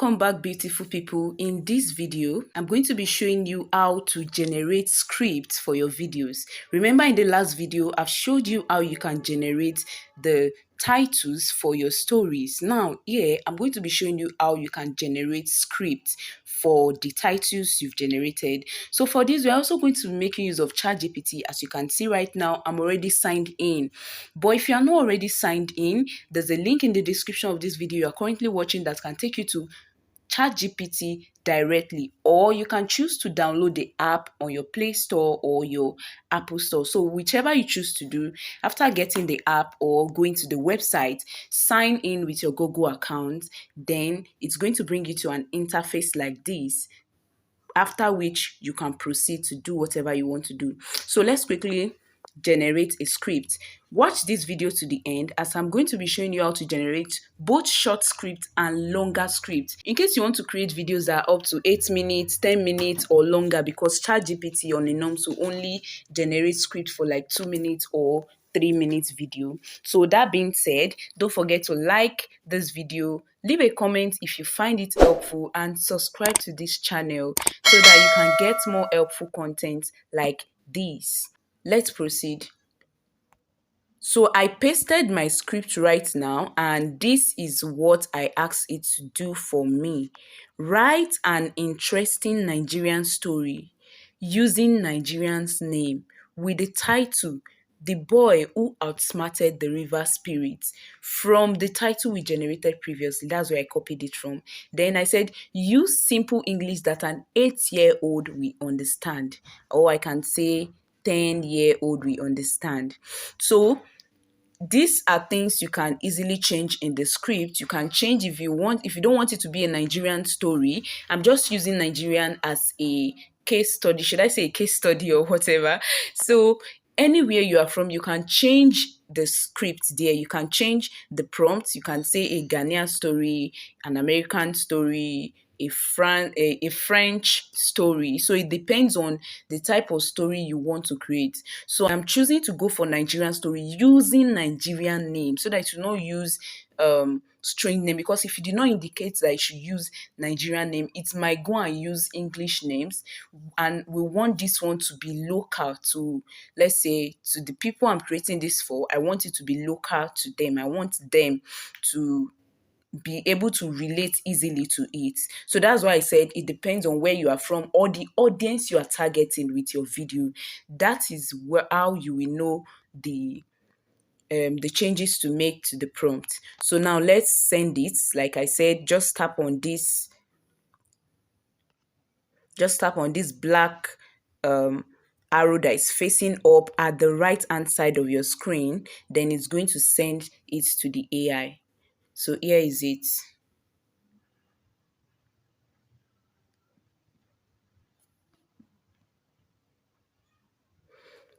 Welcome back, beautiful people. In this video, I'm going to be showing you how to generate scripts for your videos. Remember, in the last video, I've showed you how you can generate the titles for your stories. Now, here, I'm going to be showing you how you can generate scripts for the titles you've generated. So for this, we're also going to be making use of ChatGPT. As you can see right now, I'm already signed in. But if you are not already signed in, there's a link in the description of this video you're currently watching that can take you to ChatGPT directly, or you can choose to download the app on your Play Store or your Apple Store. So whichever you choose to do, after getting the app or going to the website, sign in with your Google account, then it's going to bring you to an interface like this, after which you can proceed to do whatever you want to do. So let's quickly generate a script. Watch this video to the end, as I'm going to be showing you how to generate both short scripts and longer scripts. In case you want to create videos that are up to 8 minutes, 10 minutes or longer, because ChatGPT on the norms will only generate script for like 2 minutes or 3 minutes video. So that being said, don't forget to like this video, leave a comment if you find it helpful, and subscribe to this channel so that you can get more helpful content like this. Let's proceed. So I pasted my script right now, and this is what I asked it to do for me. Write an interesting Nigerian story using Nigerian's name with the title "The Boy Who Outsmarted the River Spirits" from the title we generated previously. That's where I copied it from. Then I said, use simple English that an 8-year-old will understand. Or I can say 10-year-old will understand. So these are things you can easily change in the script. You can change if you want, if you don't want it to be a Nigerian story. I'm just using Nigerian as a case study. Should I say a case study or whatever? So anywhere you are from, you can change the script there. You can change the prompts. You can say a Ghanaian story, an American story, a French story. So it depends on the type of story you want to create. So I'm choosing to go for Nigerian story using Nigerian name, so that it will not use strange name, because if you did not indicate that you should use Nigerian name, it might go and use English names, and we want this one to be local to, let's say, to the people I'm creating this for. I want it to be local to them. I want them to be able to relate easily to it. So that's why I said it depends on where you are from or the audience you are targeting with your video. That is how you will know the changes to make to the prompt. So now let's send it. Like I said, just tap on this black arrow that is facing up at the right hand side of your screen. Then it's going to send it to the AI. So here is it.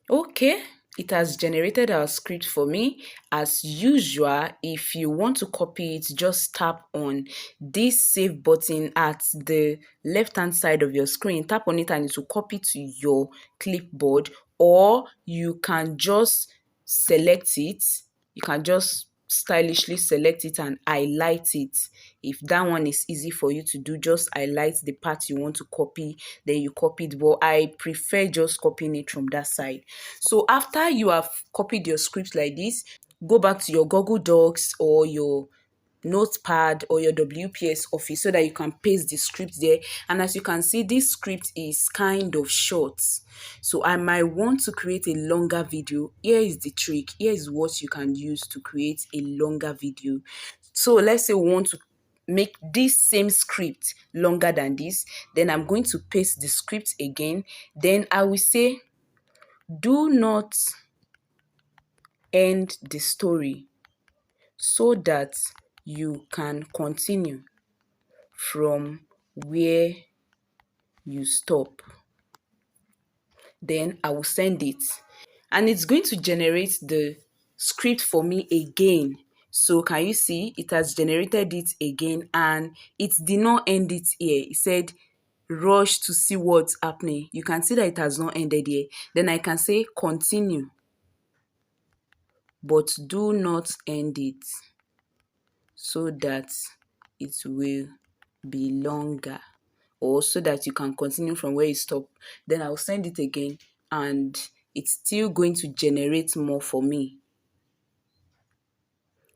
Okay, it has generated our script for me. As usual, if you want to copy it, just tap on this save button at the left hand side of your screen. Tap on it and it will copy to your clipboard, or you can just select it. You can just stylishly select it and highlight it. If that one is easy for you to do, just highlight the part you want to copy, then you copy it. But I prefer just copying it from that side. So after you have copied your script like this, go back to your Google Docs or your notepad or your WPS office so that you can paste the script there. And as you can see, this script is kind of short, so I might want to create a longer video. Here is the trick. Here is what you can use to create a longer video. So let's say we want to make this same script longer than this. Then I'm going to paste the script again. Then I will say, do not end the story, so that you can continue from where you stop. Then I will send it, and it's going to generate the script for me again. So can you see it has generated it again, and it did not end it here. It said rush to see what's happening. You can see that it has not ended here. Then I can say continue, but do not end it, so that it will be longer, or so that you can continue from where you stop. Then I'll send it again, and it's still going to generate more for me.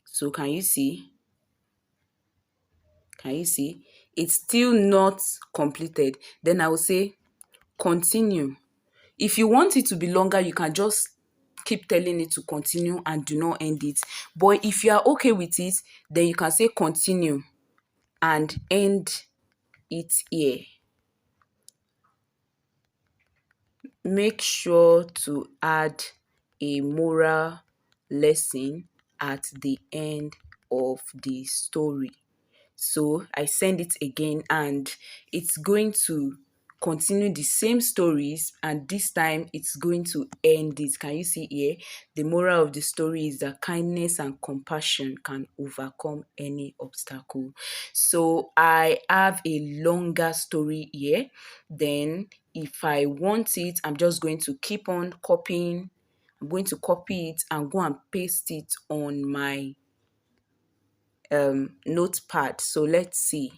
So can you see? Can you see? It's still not completed. Then I will say continue. If you want it to be longer, you can just keep telling it to continue and do not end it. But if you are okay with it, then you can say continue and end it here. Make sure to add a moral lesson at the end of the story. So I send it again, and it's going to continue the same stories, and this time it's going to end it. Can you see here? The moral of the story is that kindness and compassion can overcome any obstacle. So I have a longer story here. Then if I want it, I'm just going to keep on copying. I'm going to copy it and go and paste it on my notepad. So let's see.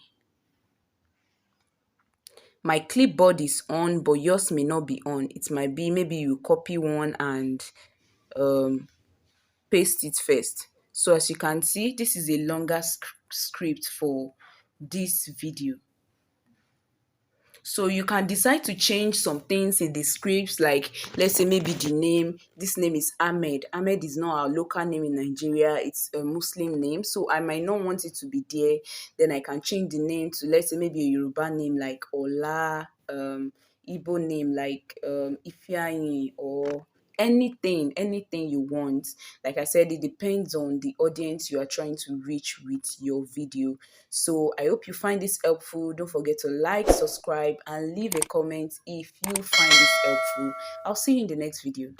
My clipboard is on, but yours may not be on. It might be maybe you copy one and paste it first. So as you can see, this is a longer script for this video. So you can decide to change some things in the scripts, like let's say maybe the name. This name is Ahmed. Ahmed is not our local name in Nigeria. It's a Muslim name. So I might not want it to be there. Then I can change the name to, let's say, maybe a Yoruba name like Ola, Igbo name like Ifeanyi, or anything you want. Like I said, it depends on the audience you are trying to reach with your video. So I hope you find this helpful. Don't forget to like, subscribe, and leave a comment if you find this helpful. I'll see you in the next video.